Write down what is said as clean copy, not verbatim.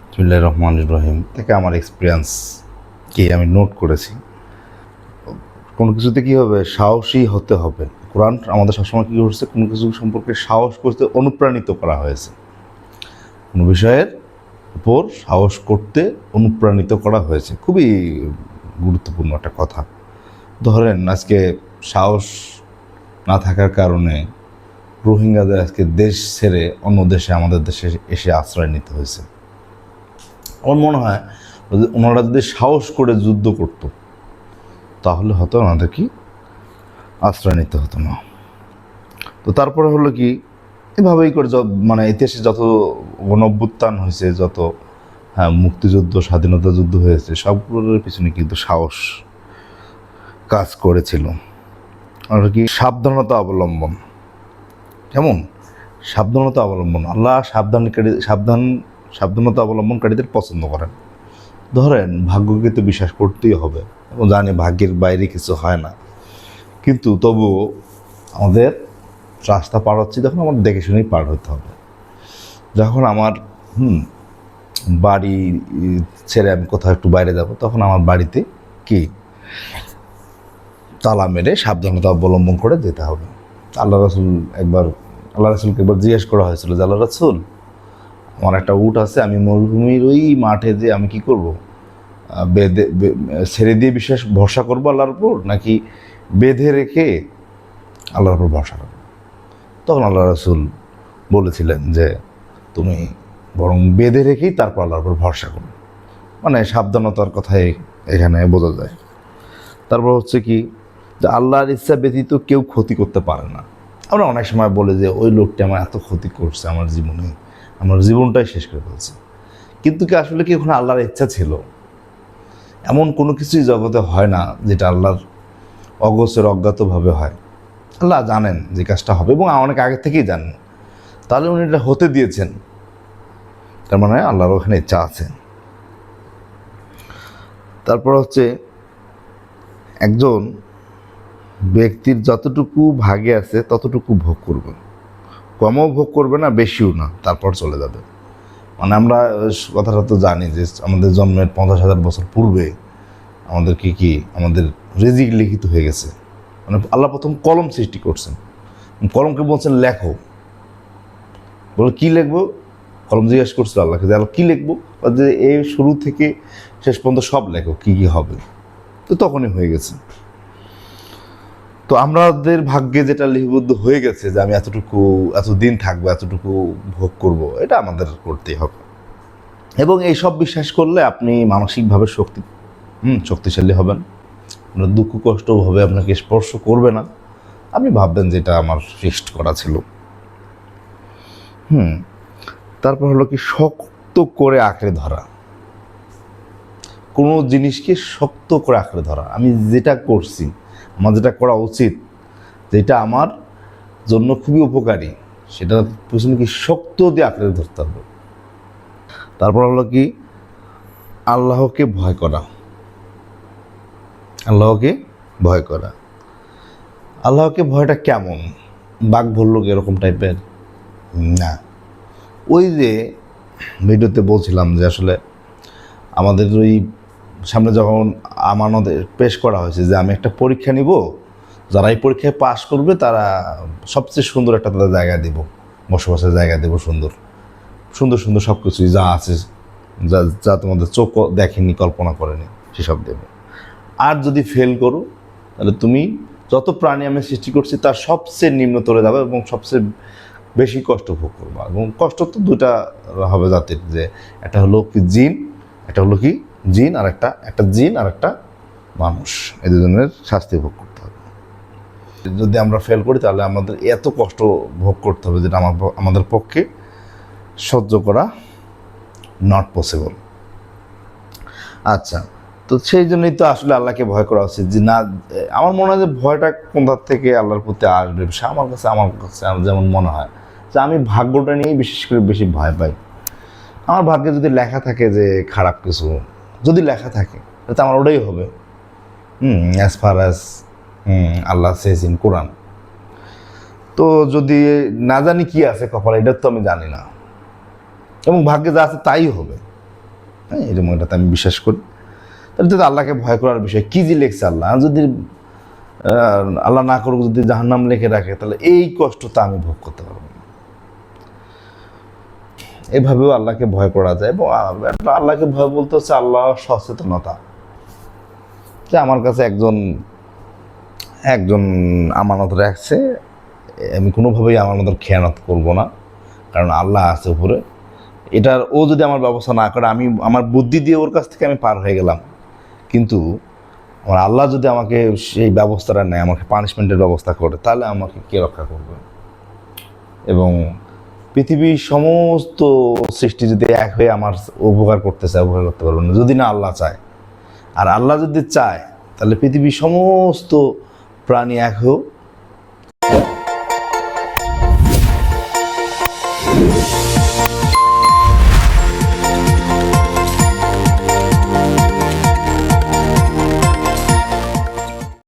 বিসমিল্লাহির রহমানির রহিম থেকে আমার এক্সপিরিয়েন্স কি আমি নোট করেছি, কোনো কিছুতে কী হবে, সাহসী হতে হবে। কোরআন আমাদের সবসময় কী করছে, কোনো কিছু সম্পর্কে সাহস করতে অনুপ্রাণিত করা হয়েছে, কোনো বিষয়ের উপর সাহস করতে অনুপ্রাণিত করা হয়েছে। খুবই গুরুত্বপূর্ণ একটা কথা। ধরেন আজকে সাহস না থাকার কারণে রোহিঙ্গাদের আজকে দেশ ছেড়ে অন্য দেশে আমাদের দেশে এসে আশ্রয় নিতে হয়েছে। আমার মনে হয় ওনারা যদি সাহস করে যুদ্ধ করতো তাহলে হয়তো ওনাদের কি আশ্রয় নিতে হতো না। তো তারপরে হলো কি, এভাবেই করে মানে ইতিহাসে যত গণঅভ্যুত্থান হয়েছে, যত মুক্তিযুদ্ধ, স্বাধীনতা যুদ্ধ হয়েছে, সবগুলোর পিছনে কিন্তু সাহস কাজ করেছিল। আর কি সাবধানতা অবলম্বন, কেমন সাবধানতা অবলম্বন, আল্লাহ সাবধানতা অবলম্বনকারীদের পছন্দ করেন। ধরেন ভাগ্যকে তো বিশ্বাস করতেই হবে এবং জানি ভাগ্যের বাইরে কিছু হয় না, কিন্তু তবুও আমাদের রাস্তা পার হচ্ছি তখন আমার দেখে শুনেই পার হতে হবে। যখন আমার বাড়ি ছেড়ে আমি কোথাও একটু বাইরে যাব, তখন আমার বাড়িতে কি তালা মেরে সাবধানতা অবলম্বন করে যেতে হবে। আল্লাহ রাসূলকে একবার জিজ্ঞেস করা হয়েছিল যে, আল্লাহ রাসূল, আমার একটা উট আছে, আমি মরুভূমির ওই মাঠে যে আমি কি করব, ছেড়ে দিয়ে ভরসা করবো আল্লাহর উপর, নাকি বেঁধে রেখে আল্লাহর উপর ভরসা করবো? তখন আল্লাহ রাসূল বলেছিলেন যে, তুমি বরং বেঁধে রেখেই তারপর আল্লাহর উপর ভরসা করো। মানে সাবধানতার কথাই এখানে বোঝা যায়। তারপর হচ্ছে কি, যে আল্লাহর ইচ্ছা ব্যতীত কেউ ক্ষতি করতে পারে না। আমরা অনেক সময় বলে যে ওই লোকটা আমার এত ক্ষতি করছে, আমার জীবনটাই শেষ করে ফেলছে। কিন্তু কি আসলে কি ওখানে আল্লাহর ইচ্ছা ছিল? এমন কোনো কিছুই জগতে হয় না যেটা আল্লাহর অজ্ঞাতভাবে হয়। আল্লাহ জানেন যে কাজটা হবে এবং অনেক আগে থেকেই জানেন, তাহলে উনি এটা হতে দিয়েছেন, তার মানে আল্লাহর ওখানে ইচ্ছা আছে। তারপর হচ্ছে একজন ব্যক্তির যতটুকু ভাগে আছে ততটুকু ভোগ করবে, কমও ভোগ করবে না, বেশিও না, তারপর চলে যাবে। মানে আমরা কথাটা তো জানি যে আমাদের জন্মের 50,000 বছর পূর্বে আমাদের রিজিক লিখিত হয়ে গেছে। মানে আল্লাহ প্রথম কলম সৃষ্টি করছেন, কলমকে বলছেন লেখো। বলে কী লিখবো? কলম জিজ্ঞেস করছিল আল্লাহকে যে আল্লাহ কী লিখবো? যে এই শুরু থেকে শেষ পর্যন্ত সব লেখো, কী কী হবে। তো তখনই হয়ে গেছে। তো আমাদের ভাগ্যে যেটা লিপিবদ্ধ হয়ে গেছে যে আমি এতদিন থাকবো, এতটুকু ভোগ করব, এটা আমাদের করতেই হবে। এবং এই সব বিশ্বাস করলে আপনি মানসিকভাবে শক্তিশালী হবেন। দুঃখ কষ্টভাবে আপনাকে স্পর্শ করবে না, আপনি ভাববেন যে এটা আমার ফিক্সড করা ছিল। তারপর হলো কি, শক্ত করে আঁকড়ে ধরা, কোনো জিনিসকে শক্ত করে আঁকড়ে ধরা। আমি যেটা করছি, আমার যেটা করা উচিত, যেটা আমার জন্য খুবই উপকারী, সেটা পিছনে কি শক্ত দিয়ে আঁকড়ে ধরতে হবে। তারপর হলো কি, আল্লাহকে ভয় করা। আল্লাহকে ভয়টা কেমন? বাঘ ভল্লুক এরকম টাইপের না। ওই যে ভিডিওতে বলছিলাম যে আসলে আমাদের ওই সামনে যখন আমানত পেশ করা হয়েছে যে আমি একটা পরীক্ষা নিব, যারা এই পরীক্ষায় পাশ করবে তারা সবচেয়ে সুন্দর একটা তাদের জায়গা দেব, বসবাসের জায়গা দেব, সুন্দর সুন্দর সব কিছুই যা আছে, যা তোমাদের চোখ দেখেনি, কল্পনা করেনি, সেসব দেব। আর যদি ফেল করো তাহলে তুমি যত প্রাণী আমি সৃষ্টি করছি তার সবচেয়ে নিম্নতরে যাবে এবং সবচেয়ে বেশি কষ্ট ভোগ করবা। এবং কষ্ট তো দুটা হবে জাতির, যে একটা হলো কি জিন, আর একটা জিন আর একটা মানুষ, এই দুজনের শাস্তি ভোগ করতে হবে। যদি আমরা ফেল করি তাহলে আমাদের এত কষ্ট ভোগ করতে হবে যেটা আমাদের পক্ষে সহ্য করা নট পসিবল। আচ্ছা, তো সেই জন্যই তো আসলে আল্লাহকে ভয় করা উচিত। যে না, আমার মনে হয় যে ভয়টা কোথার থেকে আল্লাহর প্রতি আসবে, সে আমার কাছে যেমন মনে হয় যে আমি ভাগ্যটা নিয়েই বিশেষ করে বেশি ভয় পাই। আমার ভাগ্যে যদি লেখা থাকে যে খারাপ কিছু, যদি লেখা থাকে তাহলে আমার ওটাই হবে। As far as Allah says in Quran. তো যদি না জানি কি আছে কপালে, এটা তো আমি জানি না। এবং ভাগ্যে যা আছে তাই হবে। হ্যাঁ, এরকম এটাতে আমি বিশ্বাস করি। তাহলে যদি আল্লাহকে ভয় করার বিষয় কী যে লেখছে আল্লাহ, যদি আল্লাহ না করুক যদি জাহান্নাম লিখে রাখে, তাহলে এই কষ্টটা আমি ভোগ করতে পারবো না। এভাবেও আল্লাহকে ভয় করা যায়। এবং আল্লাহকে ভয় বলতে হচ্ছে আল্লাহ সচেতনতা, যে আমার কাছে একজন আমানত রাখছে, আমি কোনোভাবেই আমানতের খেয়ানত করব না, কারণ আল্লাহ আছে উপরে। এটার ও যদি আমার ব্যবস্থা না করে, আমি আমার বুদ্ধি দিয়ে ওর কাছ থেকে আমি পার হয়ে গেলাম, কিন্তু আমার আল্লাহ যদি আমাকে সেই ব্যবস্থাটা নেয়, আমাকে পানিশমেন্টের ব্যবস্থা করে, তাহলে আমাকে কে রক্ষা করবে? এবং পৃথিবীর সমস্ত সৃষ্টি যদি এক হয়ে আমার উপকার করতে চায়, উপকার করতে পারবে না যদি না আল্লাহ চায়। আর আল্লাহ যদি চায়, তাহলে পৃথিবীর সমস্ত প্রাণী এক হোক,